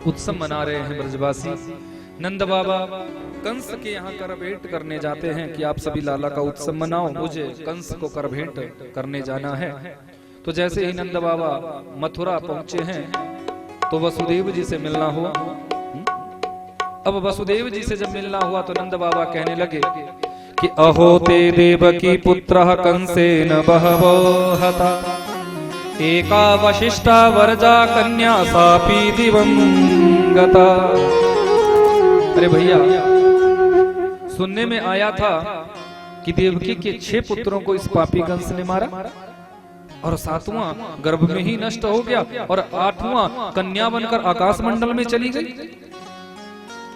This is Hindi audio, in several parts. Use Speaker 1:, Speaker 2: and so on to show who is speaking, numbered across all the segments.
Speaker 1: उत्सव मना रहे हैं ब्रजवासी। नंद बाबा कंस के यहाँ कर भेंट करने जाते हैं कि आप सभी लाला का उत्सव मनाओ, मुझे कंस को कर भेंट करने जाना है। तो जैसे ही नंद बाबा मथुरा पहुंचे हैं तो वसुदेव जी से मिलना हुआ। अब वसुदेव जी से जब मिलना हुआ तो नंद बाबा कहने लगे कि अहो ते देवकी पुत्रः कंसेन बहवो हता, एका वशिष्ठा वरजा कन्या सापी दिवंगता। अरे भैया, सुनने में आया था कि देवकी के 6 पुत्रों को इस पापी कंस ने मारा और 7वां गर्भ में ही नष्ट हो गया और 8वां कन्या बनकर आकाश मंडल में चली गई।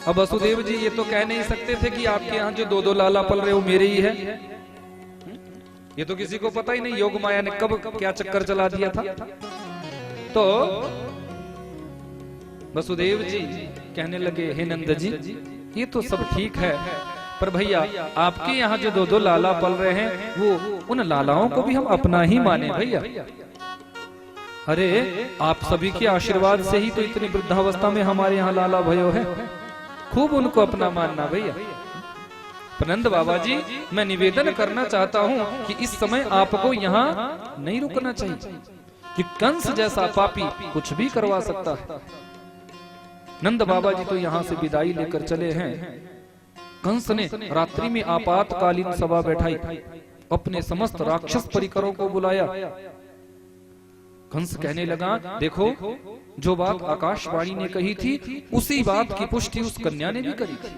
Speaker 1: अब वसुदेव जी ये तो कह नहीं सकते थे कि आपके यहाँ जो 2-2 लाला पल रहे वो मेरे ही है। ये तो किसी को पता ही नहीं योग माया ने कब क्या चक्कर चला दिया था। तो वसुदेव जी कहने लगे, हे नंद जी ये तो सब ठीक है, पर भैया आपके यहाँ जो 2-2 लाला पल रहे हैं वो उन लालाओं को भी हम अपना ही माने भैया। अरे आप सभी के आशीर्वाद से ही तो इतनी वृद्धावस्था में हमारे यहाँ लाला भयो है, खूब उनको अपना मानना भैया। नंद बाबा जी मैं निवेदन करना चाहता हूँ कि इस समय आपको यहाँ नहीं रुकना चाहिए कि कंस जैसा पापी कुछ भी करवा सकता है। नंद बाबा जी तो यहाँ से विदाई लेकर चले हैं। कंस ने रात्रि में आपातकालीन सभा बैठाई, अपने समस्त राक्षस परिकरों को बुलाया। कंस कहने लगा, देखो जो बात आकाशवाणी ने कही थी उसी बात की पुष्टि उस कन्या ने भी करी थी।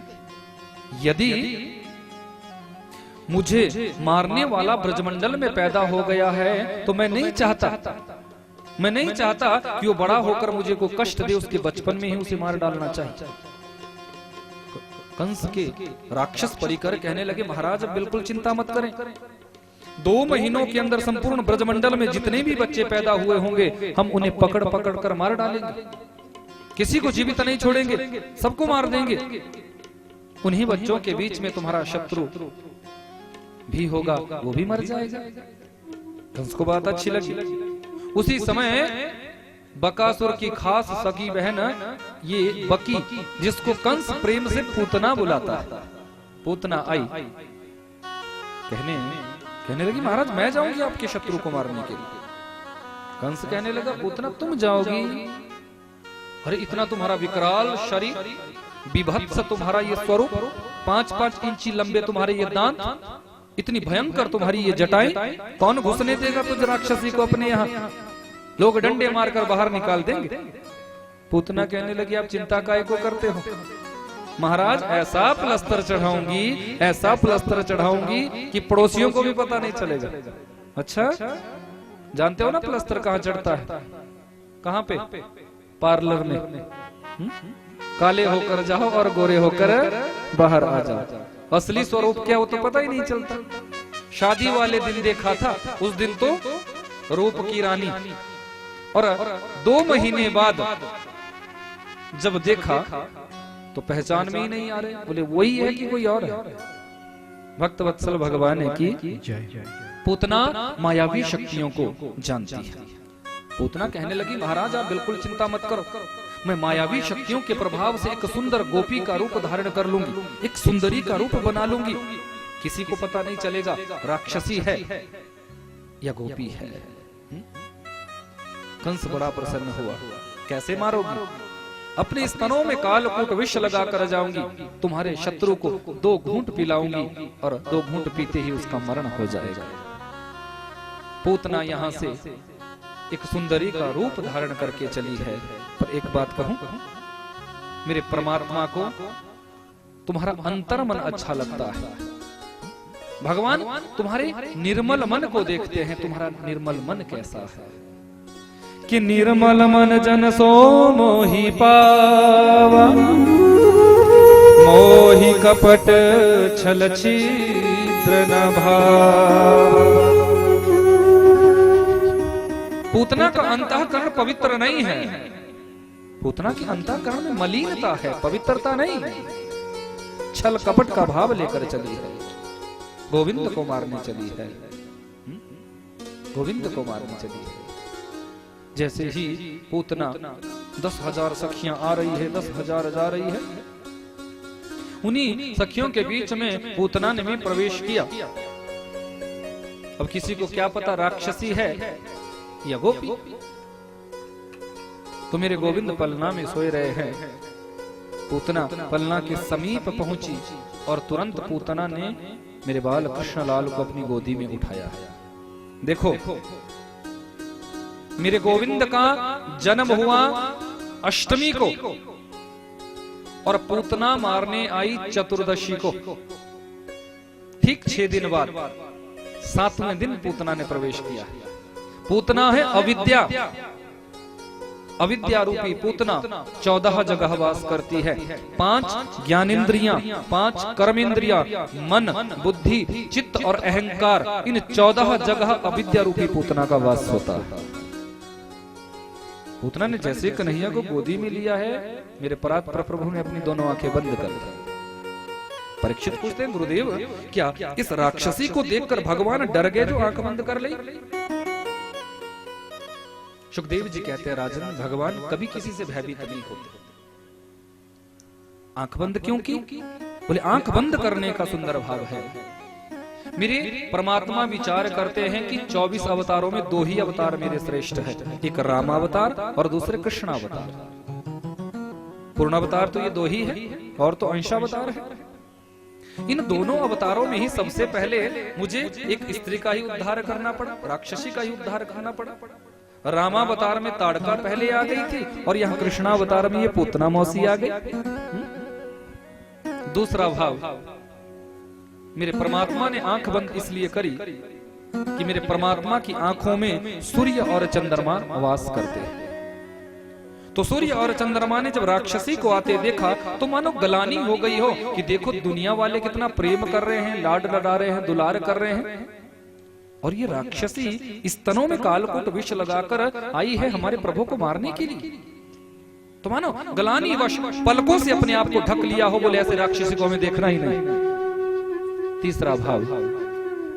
Speaker 1: यदि मुझे मारने वाला ब्रजमंडल में पैदा हो गया है तो मैं नहीं चाहता कि वो बड़ा होकर मुझे को कष्ट दे, उसके बचपन में ही उसे मार डालना चाहिए। कंस के राक्षस परिकर कहने लगे, महाराज बिल्कुल चिंता मत करें, 2 महीनों के अंदर संपूर्ण ब्रजमंडल में जितने भी बच्चे पैदा हुए होंगे हम उन्हें पकड़ पकड़ कर मार डालेंगे, किसी को जीवित नहीं छोड़ेंगे, सबको मार देंगे। उन्हीं बच्चों के बीच में तुम्हारा शत्रु भी होगा, वो भी मर जाएगा। कंस को बात अच्छी लगी। उसी समय बकासुर की खास सगी बहन ये बकी, जिसको कंस प्रेम से पूतना बुलाता है, पूतना आई कहने लगी, महाराज मैं जाऊंगी आपके शत्रु को मारने के लिए। कंस कहने लगा, पूतना तुम जाओगी? अरे इतना तुम्हारा विकराल शरीर, विभत्स तुम्हारा ये स्वरूप, 5-5 इंची लंबे तुम्हारे ये दांत, इतनी भयंकर तुम्हारी ये जटाएं, कौन घुसने देगा तुझ राक्षसी को अपने यहाँ? लोग डंडे मारकर बाहर निकाल देंगे। पूतना कहने लगी, आप चिंता काहे को करते हो? महाराज ऐसा प्लस्तर चढ़ाऊंगी कि पड़ोसियों को भी पता नहीं चलेगा। अच्छा जानते हो ना प्लस्तर कहाँ चढ़ता है? कहाँ पे? पार्लर में। काले होकर जाओ और गोरे होकर बाहर आ जाओ। असली स्वरूप क्या वो तो पता ही नहीं चलता। शादी वाले दिन देखा था, उस दिन तो रूप की रानी, और 2 महीने बाद जब देखा तो पहचान में ही नहीं आ रहे, बोले वही है कि कोई और है। भक्त वत्सल भगवान की पूतना मायावी शक्तियों को जानती है। पूतना कहने लगी, महाराज आप बिल्कुल चिंता मत करो, मैं मायावी शक्तियों के प्रभाव से एक सुंदर गोपी का रूप धारण कर लूंगी, एक सुंदरी का रूप बना लूंगी, किसी को पता नहीं चलेगा राक्षसी है या गोपी है। कंस बड़ा प्रसन्न हुआ, कैसे मारोगी? अपने स्तनों में कालकूट विष लगा कर जाऊंगी, तुम्हारे शत्रु को 2 घूंट पिलाऊंगी और 2 घूंट पीते ही उसका मरण हो जाएगा। पूतना यहाँ से एक सुंदरी का रूप धारण करके चली है। पर एक बात कहूं, मेरे परमात्मा को तुम्हारा अंतर मन अच्छा लगता है। भगवान तुम्हारे निर्मल मन को देखते हैं, तुम्हारा निर्मल मन कैसा है? कि निर्मल मन जन सो मोहि पावा, मोहि कपट छल छिद्र न भावा। पूतना का अंतःकरण पवित्र नहीं है, पूतना की अंतःकरण में मलिनता है, पवित्रता नहीं। छल कपट का भाव लेकर चली है, गोविंद को मारने चली है, गोविंद को मारने चली है। जैसे ही पूतना 10,000 सखियां आ रही है, 10,000 जा रही है। उन्हीं सखियों के बीच में पूतना ने भी प्रवेश किया। अब किसी को क्या पता राक्षसी है या गोपी। तो मेरे गोविंद पलना में सोए रहे हैं। पूतना पलना के समीप पहुंची और तुरंत पूतना ने मेरे बाल कृष्णलाल को अपनी गोदी में उठाया। देखो, मेरे गोविंद का जन्म हुआ अष्टमी को और पूतना मारने आई चतुर्दशी को। ठीक 6 दिन बाद 7वें दिन पूतना ने प्रवेश किया। पूतना है अविद्या। अविद्या रूपी पूतना 14 जगह वास करती है। 5 ज्ञानेंद्रियां, 5 कर्मेंद्रियां, मन, बुद्धि, चित्त और अहंकार, इन 14 जगह अविद्या रूपी पूतना का वास होता है। पूतना ने जैसे कन्हैया को गोदी में लिया है, मेरे परात्पर प्रभु ने अपनी दोनों आंखें बंद कर दी। परीक्षित पूछते हैं, गुरुदेव क्या इस राक्षसी को देखकर भगवान डर गए जो आंख बंद कर ली? सुखदेव जी कहते हैं, राजन, भगवान कभी किसी से भयभीत नहीं होते। आंख बंद क्यों की? बोले आंख बंद करने का सुंदर भाव है। मेरे परमात्मा विचार करते हैं कि 24 अवतारों में 2 ही अवतार मेरे श्रेष्ठ है, एक रामावतार और दूसरे कृष्णावतार। पूर्णावतार तो ये 2 ही है और तो अंशावतार है। इन दोनों अवतारों में ही सबसे पहले मुझे एक स्त्री का ही उद्धार करना पड़ा, राक्षसी का ही उद्धार करना पड़ा। रामावतार में ताड़का पहले आ गई थी और यहाँ कृष्णावतार में ये पूतना मौसी आ गई। दूसरा भाव, मेरे परमात्मा ने आंख बंद इसलिए करी कि मेरे परमात्मा की आंखों में सूर्य और चंद्रमा वास करते हैं। तो सूर्य और चंद्रमा ने जब राक्षसी को आते देखा तो मानो गलानी हो गई हो कि देखो दुनिया वाले कितना प्रेम कर रहे हैं, लाड लड़ा रहे हैं, दुलार कर रहे हैं, और ये राक्षसी स्तनों में कालकूट विष लगाकर आई है हमारे प्रभु को मारने के लिए। तो मानो गलानी वश पलकों से अपने आप को ढक लिया हो, बोले ऐसे राक्षसी को हमें देखना ही नहीं। तीसरा भाव,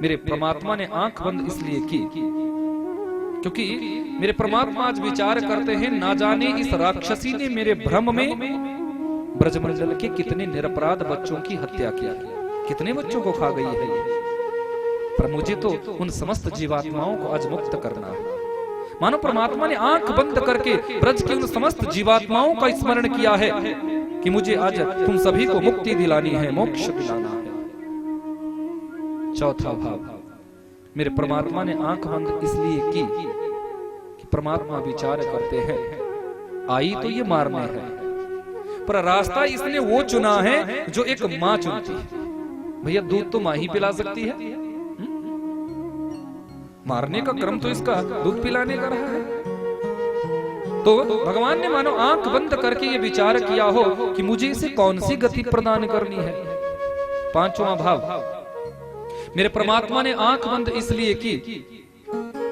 Speaker 1: मेरे परमात्मा ने आंख बंद इसलिए की क्योंकि मेरे परमात्मा आज विचार करते हैं, ना जाने इस राक्षसी ने मेरे भ्रम में ब्रजमंडल के कितने निरपराध बच्चों की हत्या की, कितने बच्चों को खा गई है ये। पर मुझे तो उन समस्त जीवात्माओं को आज मुक्त करना है। मानो परमात्मा ने आंख बंद करके ब्रज की उन समस्त जीवात्माओं का स्मरण किया है कि मुझे आज तुम सभी को मुक्ति दिलानी है, मोक्ष दिलाना है। चौथा भाव, मेरे परमात्मा ने आंख बंद इसलिए की कि परमात्मा विचार करते हैं, आई तो ये मारने है, पर रास्ता इसने वो चुना है जो एक माँ चुनती है। भैया दूध तो माँ ही पिला सकती है, मारने का क्रम तो इसका दूध पिलाने का रहा है। तो भगवान ने मानो आंख बंद करके ये विचार किया हो कि मुझे इसे कौन सी गति प्रदान करनी है। पांचवा भाव, मेरे परमात्मा ने आंख बंद इसलिए की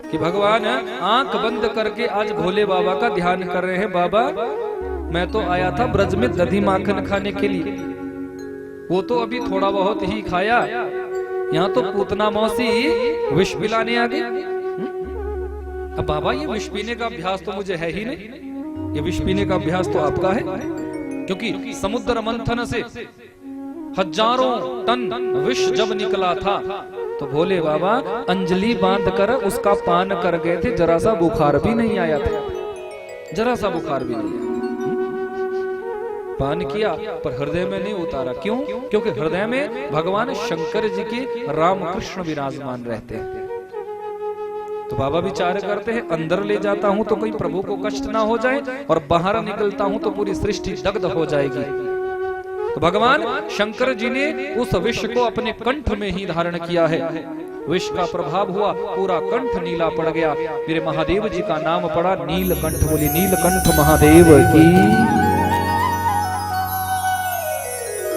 Speaker 1: कि भगवान आंख बंद करके आज भोले बाबा का ध्यान कर रहे हैं। बाबा, मैं तो आया था ब्रज में दही माखन खाने के लिए, वो तो अभी थोड़ा बहुत ही खाया, यहाँ तो पूतना मौसी विष पिलाने आ गई। अब बाबा ये विष पीने का अभ्यास तो मुझे है ही नहीं, ये विष पीने का अभ्यास तो आपका है, क्योंकि समुद्र मंथन से हजारों टन विष जब निकला था तो भोले बाबा अंजलि बांध कर उसका पान कर गए थे, जरा सा बुखार भी नहीं आया था, जरा सा बुखार भी नहीं आया। पान किया पर हृदय में नहीं उतारा। क्यों? क्योंकि हृदय में भगवान शंकर जी के रामकृष्ण विराजमान रहते हैं। तो बाबा विचार करते हैं, अंदर ले जाता हूं तो कोई प्रभु को कष्ट ना हो जाए, और बाहर निकलता हूं तो पूरी सृष्टि दग्ध हो जाएगी। तो भगवान शंकर जी ने उस विष को अपने कंठ में ही धारण किया है। विष का प्रभाव हुआ, पूरा कंठ नीला पड़ गया। मेरे महादेव जी का नाम पड़ा नीलकंठ। बोली नीलकंठ महादेव की।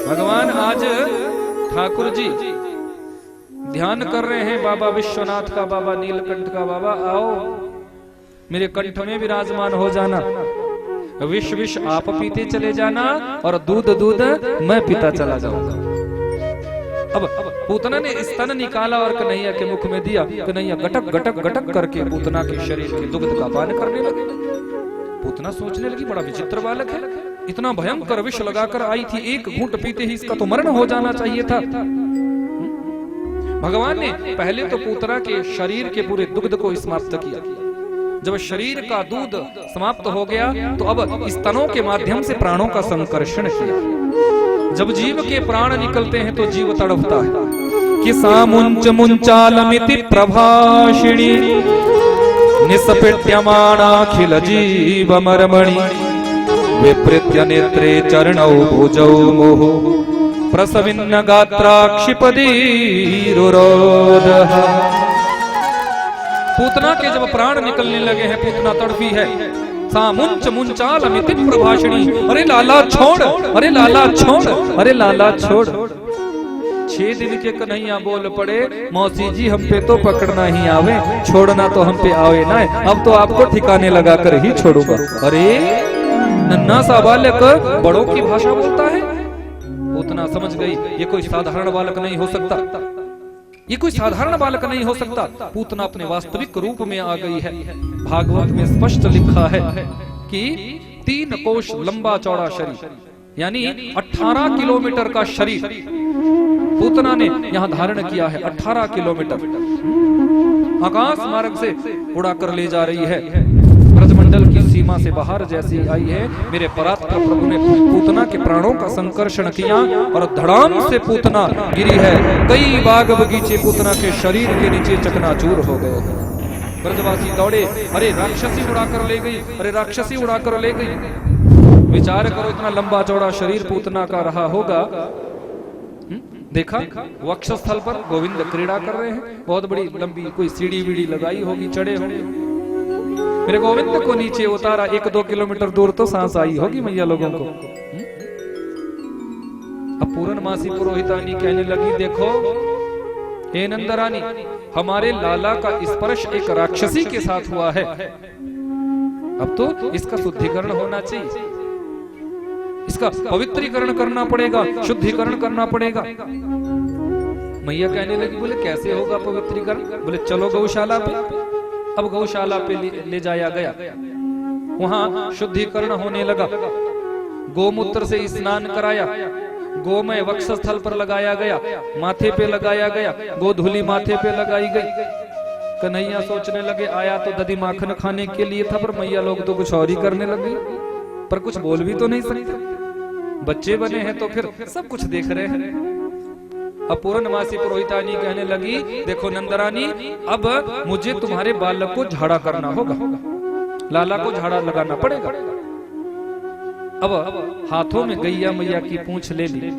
Speaker 1: भगवान आज ठाकुर जी ध्यान कर रहे हैं बाबा विश्वनाथ का, बाबा नीलकंठ का। बाबा आओ मेरे कंठ में विराजमान हो जाना, विष विष आप पीते चले जाना और दूध दूध मैं पीता चला जाऊंगा। अब पूतना ने स्तन निकाला और कन्हैया के मुख में दिया। कन्हैया गटक गटक गटक करके पूतना के शरीर के दुग्ध का पान करने लगे। पूतना सोचने लगी बड़ा विचित्र बालक है, इतना भयंकर विष लगाकर आई थी, एक घूंट पीते ही इसका तो मरण हो जाना चाहिए था। भगवान ने पहले तो पूतना के शरीर के पूरे दुग्ध को समाप्त किया। जब शरीर का दूध समाप्त हो गया तो अब स्तनों के माध्यम से प्राणों का संकर्षण किया। जब जीव के प्राण निकलते हैं तो जीव तड़पता है कि सामुंच मुंचालमिति प्रभाषिणी निसपेट्यमानाखिल जीव मर्मणि विपृत्य नेत्रे चरणौ भुजौ मोह प्रसविन्न गात्राक्षिपदीरुरोधः। पूतना के जब प्राण निकलने लगे हैं, पूतना तड़पी है। सामुंच मुंचालमिति प्रभाषिणी, अरे लाला छोड़, अरे लाला छोड़, अरे लाला छोड़। 6 दिन के कन्हैया बोल पड़े, मौसी जी हम पे तो पकड़ना ही आवे, छोड़ना तो हम पे आवे ना, अब तो आपको ठिकाने लगा कर ही छोड़ूंगा। अरे नन्हा सा बालक बड़ों की भाषा बोलता है। पूतना समझ गई ये कोई साधारण बालक नहीं हो सकता, ये कोई साधारण बालक नहीं हो सकता। पूतना अपने वास्तविक रूप में आ गई है। भागवत में स्पष्ट लिखा है कि 3 कोश लंबा चौड़ा शरीर, यानी 18 किलोमीटर का शरीर पूतना ने यहां धारण किया है। 18 किलोमीटर आकाश मार्ग से उड़ा कर ले जा रही है। ब्रजमंडल की सीमा से बाहर जैसी आई है, मेरे परात्पर प्रभु ने पूतना के प्राणों का संकर्षण किया और धड़ाम से पूतना गिरी है। कई बाग बगीचे पूतना के शरीर के नीचे चकनाचूर हो गए। ब्रजवासी दौड़े, अरे राक्षसी उड़ाकर ले गई, अरे राक्षसी उड़ाकर ले गई। विचार करो, इतना लंबा चौड़ा शरीर पूतना का रहा होगा। देखा वक्षस्थल पर गोविंद क्रीड़ा कर रहे हैं, बहुत बड़ी लंबी कोई सीढ़ी वीढ़ी लगाई होगी, चढ़े होंगे। मेरे गोविंद को नीचे उतारा, 1-2 किलोमीटर दूर तो सांस आई होगी मैया लोगों को। अब पूर्णमासी पुरोहितानी कहने लगी, देखो हे नंदरानी, हमारे लाला का स्पर्श एक राक्षसी के साथ हुआ है, अब तो इसका शुद्धिकरण होना चाहिए, इसका पवित्रीकरण करना पड़ेगा, शुद्धिकरण करना पड़ेगा। मैया कहने लगी, बोले कैसे होगा पवित्रीकरण? बोले चलो गौशाला पे। अब गौशाला पे ले जाया गया, वहां शुद्धिकरण होने लगा। गोमूत्र से स्नान कराया, गोमय वक्षस्थल पर लगाया गया, माथे पे लगाया गया, गोधूली माथे पे लगाई गई। कन्हैया सोचने लगे आया तो दधी माखन खाने के लिए था, पर मैया लोग तो कुछ और ही करने लगे, पर कुछ बोल भी तो नहीं सकते, बच्चे बने हैं तो फिर सब कुछ देख रहे हैं। अब पूर्णमासी पुरोहितानी कहने लगी, देखो नंदरानी, अब मुझे तुम्हारे बालक को झाड़ा करना होगा, लाला को झाड़ा लगाना पड़ेगा। अब हाथों में गैया मैया की पूंछ ले ली।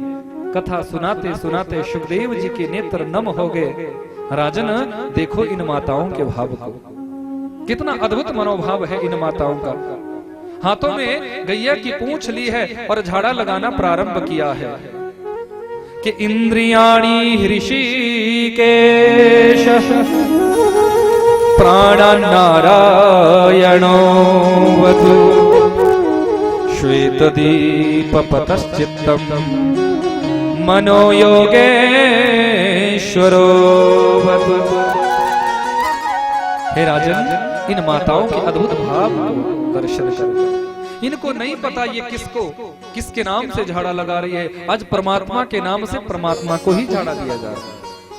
Speaker 1: कथा सुनाते सुनाते सुखदेव जी के नेत्र नम हो गए। राजन देखो इन माताओं के भाव को, कितना अद्भुत मनोभाव है इन माताओं का। हाथों में गैया की पूंछ ली है और झाड़ा लगाना प्रारंभ किया है कि इंद्रियाणि हृषिकेश प्राणान् नारायणो वधु श्वेतदीपपतश्चित्तम् मनो योगेश्वरो वधु। हे राजन, इन माताओं के अद्भुत भाव को दर्शन कर। इनको नहीं पता ये किसके नाम से झाड़ा लगा रही है। आज परमात्मा के नाम से परमात्मा को ही झाड़ा दिया जा रहा है।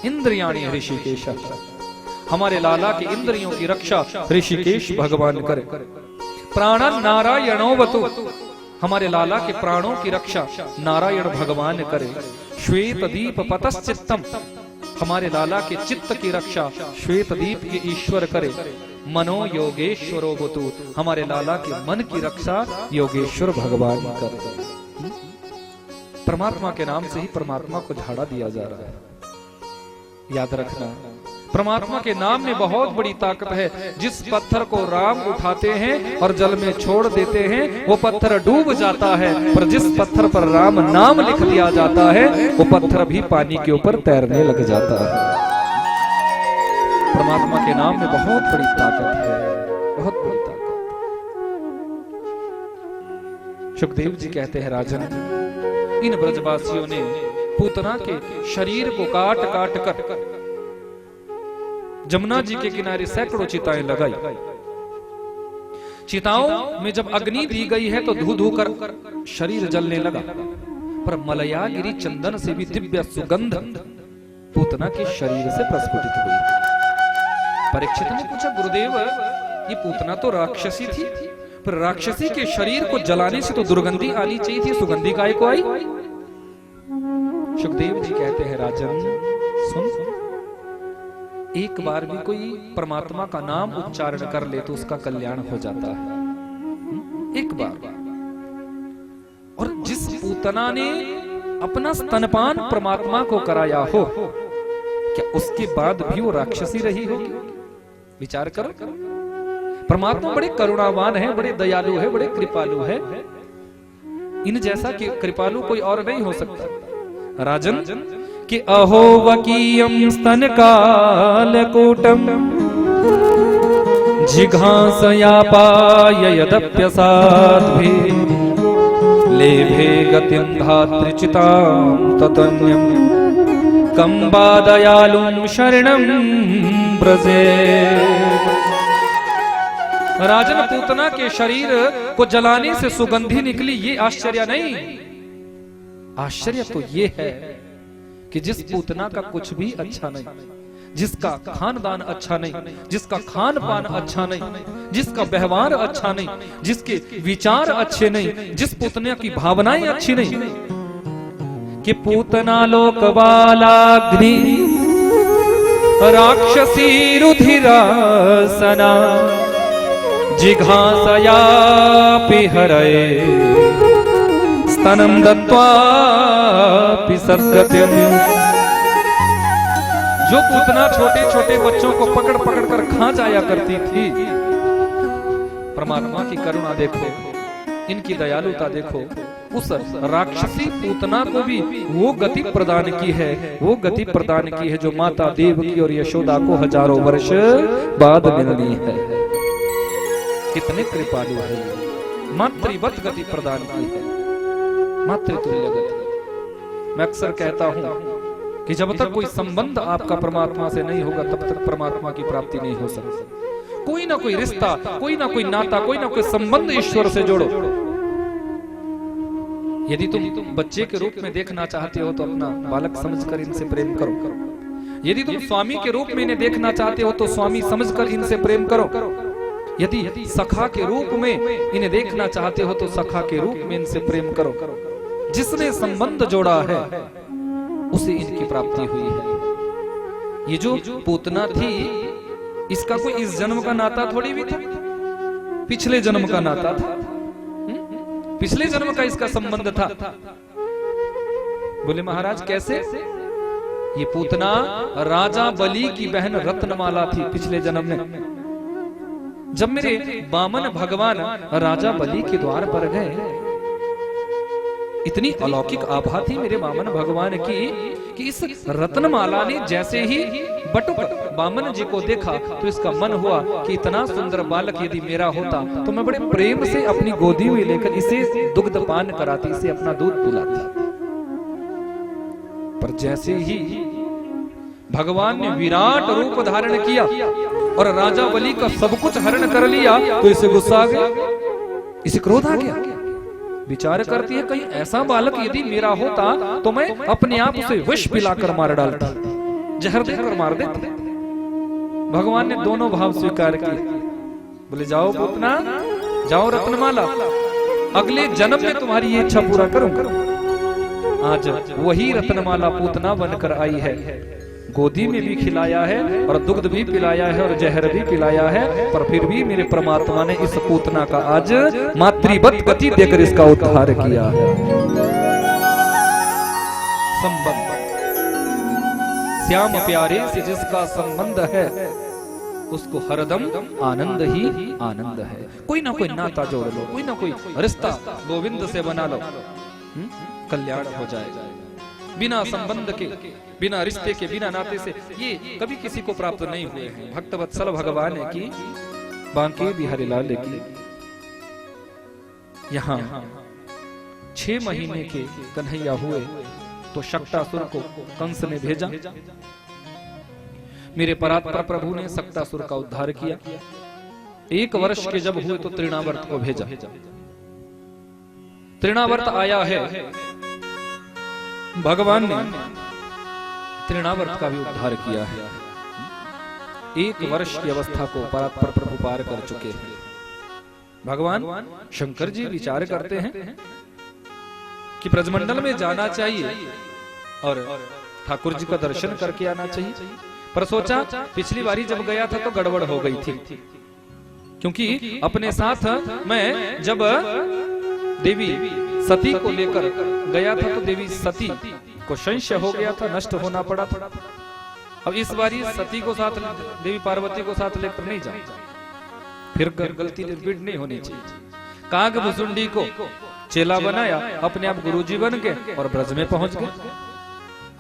Speaker 1: इंद्रियाणि ऋषिकेश, हमारे लाला की इंद्रियों की रक्षा ऋषिकेश भगवान करे। प्राणं नारायणोवतु, हमारे लाला के प्राणों की रक्षा नारायण भगवान करे। श्वेत दीप पतश्चित्तम, हमारे लाला के चित्त की रक्षा श्वेत दीप के ईश्वर करे। मनो योगेश्वरो वतु, हमारे लाला के मन की रक्षा योगेश्वर भगवान करे। परमात्मा के नाम से ही परमात्मा को झाड़ा दिया जा रहा है। याद रखना, परमात्मा के नाम में बहुत बड़ी ताकत है। जिस पत्थर को राम उठाते हैं और जल में छोड़ देते हैं, वो पत्थर डूब जाता है, पर जिस पत्थर पर राम नाम लिख दिया जाता है, वो पत्थर भी पानी के ऊपर तैरने लग जाता है। परमात्मा के नाम में बहुत बड़ी ताकत है, बहुत बड़ी ताकत। सुखदेव जी कहते हैं, राजन, इन ब्रजवासियों ने पूतना के शरीर को काट काट कर जमुना जी के किनारे सैकड़ों चिताएं लगाई। चिताओं में जब अग्नि दी गई है तो धू धू कर शरीर जलने लगा, पर मलयागिरी चंदन से भी दिव्य सुगंध पूतना के शरीर से प्रस्फुटित हुई। परीक्षित ने पूछा, गुरुदेव ये पूतना तो राक्षसी थी, पर राक्षसी के शरीर को जलाने से तो दुर्गंधी आनी चाहिए थी, सुगंधी काय को आई? सुखदेव जी कहते हैं, राजन सुन, एक बार भी कोई परमात्मा का नाम उच्चारण कर ले तो उसका कल्याण हो जाता है, एक बार। और जिस पूतना ने अपना स्तनपान परमात्मा को कराया हो, क्या उसके बाद भी वो राक्षसी रही होगी? विचार करो। परमात्मा बड़े करुणावान है, बड़े दयालु है, बड़े कृपालु है। इन जैसा कि कृपालु कोई और नहीं हो सकता। राजन कि अहो वकीयम स्तन कालकूटम जिघांसया पाययदप्यसाद्भि लेभे गतिं धात्रिचितां ततन्यं कंबादयालुं शरणं ब्रजे। राजन पूतना के शरीर को जलाने से सुगंधी निकली, ये आश्चर्य नहीं। आश्चर्य तो ये है कि जिस पूतना का कुछ भी अच्छा नहीं, जिसका खानदान अच्छा नहीं, जिसका खान पान अच्छा नहीं, जिसका व्यवहार अच्छा नहीं, जिसके विचार अच्छे नहीं, जिस पूतना की भावनाएं अच्छी नहीं, कि पूतना लोकबालाग्नि राक्षसी रुधिरासना जिघांसयापि हरये स्तनम दत्त्वापि सद्गतिम्। जो पूतना छोटे छोटे बच्चों को पकड़ पकड़ कर खा जाया करती थी, परमात्मा की करुणा देखो, इनकी दयालुता देखो। उस राक्षसी पूतना को भी वो गति प्रदान की है, वो गति प्रदान की है जो माता देवकी और यशोदा को हजारों वर्ष बाद मिलनी है। कितने कृपालु है, मातृवत गति प्रदान की है, मातृतुल्य गति। मैं अक्सर कहता हूं कि जब तक कोई संबंध आपका परमात्मा से नहीं होगा, तब तक परमात्मा की प्राप्ति नहीं हो सकती। कोई ना कोई रिश्ता, कोई ना कोई नाता, कोई ना कोई संबंध ईश्वर से जोड़ो। यदि तुम बच्चे के रूप में देखना चाहते हो तो अपना बालक समझकर इनसे प्रेम करो। यदि तुम स्वामी के रूप में इन्हें देखना चाहते हो तो स्वामी समझकर इनसे प्रेम करो। यदि सखा के रूप में इन्हें देखना चाहते हो तो सखा के रूप में इनसे प्रेम करो। जिसने संबंध जोड़ा है उसे इनकी प्राप्ति हुई है। ये जो पूतना थी, इसका कोई इस जन्म का नाता थोड़ी भी था, पिछले जन्म का नाता था, पिछले जन्म का इसका संबंध था। बोले महाराज कैसे? ये पूतना राजा बलि की बहन रत्नमाला थी पिछले जन्म में। जब मेरे वामन भगवान राजा बलि के द्वार पर गए, इतनी अलौकिक आभा थी मेरे वामन भगवान की कि इस रत्नमाला ने जैसे ही बटुक वामन जी को देखा तो इसका मन हुआ कि इतना सुंदर बालक यदि मेरा होता तो मैं बड़े प्रेम से अपनी गोदी में लेकर इसे दुग्ध पान कराती, इसे अपना दूध पिलाती। पर जैसे ही भगवान ने विराट रूप धारण किया और राजा बलि का सब कुछ हरण कर लिया तो इसे गुस्सा आ गया, इसे क्रोध आ गया। विचार करती है कहीं ऐसा बालक यदि मेरा होता तो मैं अपने आप उसे विष पिलाकर मार डालता, जहर देकर मार देता। भगवान ने दोनों भाव स्वीकार किए। बोले जाओ पूतना, जाओ रत्नमाला, अगले जन्म में तुम्हारी ये इच्छा पूरा करूंगा। आज वही रत्नमाला पूतना बनकर आई है, गोदी में भी खिलाया है और दुग्ध भी पिलाया है और जहर भी पिलाया है, पर फिर भी मेरे परमात्मा ने इस पूतना का आज मातृवत गति देकर इसका उद्धार किया है। संबंध, श्याम प्यारे से जिसका संबंध है उसको हरदम आनंद ही आनंद है। कोई ना कोई नाता जोड़ लो, कोई ना कोई रिश्ता गोविंद से बना लो, कल्याण हो जाएगा। बिना संबंध के, बिना रिश्ते के, बिना नाते से ये कभी किसी को प्राप्त नहीं हुए हैं। भक्तवत्सल भगवान की बांके बिहारी लाल की यहाँ 6 महीने के कन्हैया हुए तो शक्तासुर को कंस ने भेजा। मेरे परात्पर प्रभु ने शक्तासुर का उद्धार किया। 1 वर्ष के जब हुए तो तृणावर्त को भेजा। तृणावर्त आया है, भगवान ने तृणावर्त का भी उद्धार किया है। 1 वर्ष की अवस्था को परात्पर प्रभु पार कर चुके हैं। भगवान शंकर जी विचार करते हैं कि ब्रजमंडल में जाना चाहिए और ठाकुर जी का दर्शन करके आना चाहिए, पर सोचा पिछली बारी जब गया था तो गड़बड़ हो गई थी, क्योंकि अपने साथ मैं जब देवी सती को लेकर गया था तो देवी सती को संशय हो गया था, नष्ट होना पड़ा था। अब इस बारी सती को साथ, देवी पार्वती को साथ लेकर नहीं जाए, फिर गलती रिपीट नहीं होनी चाहिए। काग भुसुंडी को चेला बनाया, अपने आप गुरुजी बन गए और ब्रज में पहुंच गए।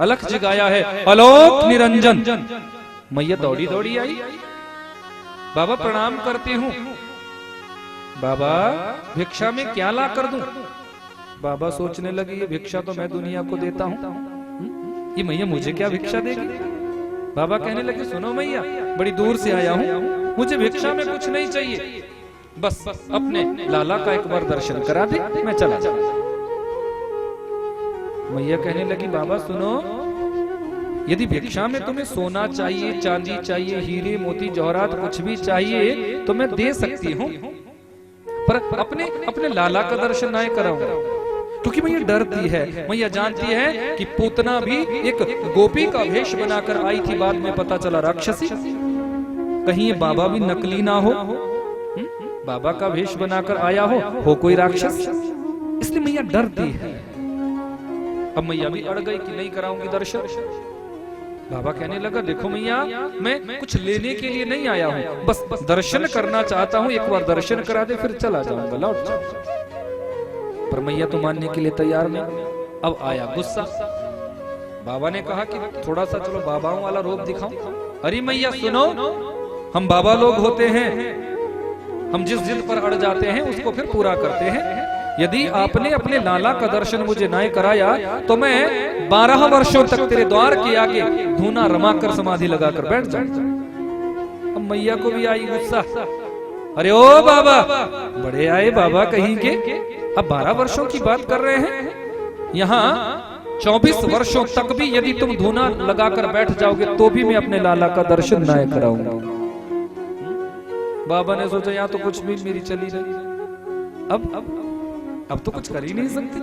Speaker 1: अलख जगाया है अलोक निरंजन। मैया दौड़ी दौड़ी आई, बाबा प्रणाम करती हूँ, बाबा भिक्षा में क्या ला कर दूं? बाबा सोचने लगी ये भिक्षा तो मैं दुनिया को देता हूँ, ये मैया मुझे क्या भिक्षा देगी? बाबा कहने लगे सुनो मैया, बड़ी दूर से आया हूँ, मुझे भिक्षा में कुछ नहीं चाहिए, बस अपने लाला का एक बार दर्शन करा दे, मैं चला जाऊं। मैया कहने लगी बाबा सुनो, यदि भिक्षा में तुम्हें सोना चाहिए, चांदी चाहिए, हीरे मोती जवाहरात कुछ भी चाहिए तो मैं दे सकती हूँ, पर अपने लाला का दर्शन नहीं कराऊंगा। क्योंकि मैया डरती है, मैया जानती है कि पूतना भी एक गोपी का वेश बनाकर आई थी, बाद में पता चला राक्षसी, कहीं ये बाबा भी नकली ना हो, बाबा का वेश बनाकर आया हो कोई राक्षस, इसलिए मैया डरती है। अब मैया भी अड़ गई कि नहीं कराऊंगी दर्शन। बाबा कहने लगा देखो मैया, मैं कुछ लेने के लिए नहीं आया हूँ, बस दर्शन करना चाहता हूँ, एक बार दर्शन करा दे फिर चला जाऊंगा, लौट जाऊंगा। पर मैया तो मानने के लिए तैयार नहीं। अब आया गुस्सा, बाबा ने कहा कि थोड़ा सा चलो बाबाओं वाला रूप दिखाओ। अरे मैया सुनो, हम बाबा लोग होते हैं, हम जिस जिद पर अड़ जाते हैं उसको फिर पूरा करते हैं। यदि आपने अपने लाला का दर्शन मुझे नहीं कराया तो मैं 12 वर्षों तक तेरे द्वार के आगे धूना रमाकर समाधि लगाकर बैठ जाऊं। अब मैया को भी आई गुस्सा, अरे ओ बाबा, बड़े आए बाबा कहीं के, अब 12 वर्षों की बात कर रहे हैं, यहाँ 24 वर्षों तक भी यदि तुम धूना लगाकर बैठ जाओगे तो भी मैं अपने लाला का दर्शन न कराऊंगा। बाबा ने सोचा यहाँ तो कुछ भी मेरी चली रही, अब तो कुछ कर ही नहीं सकती।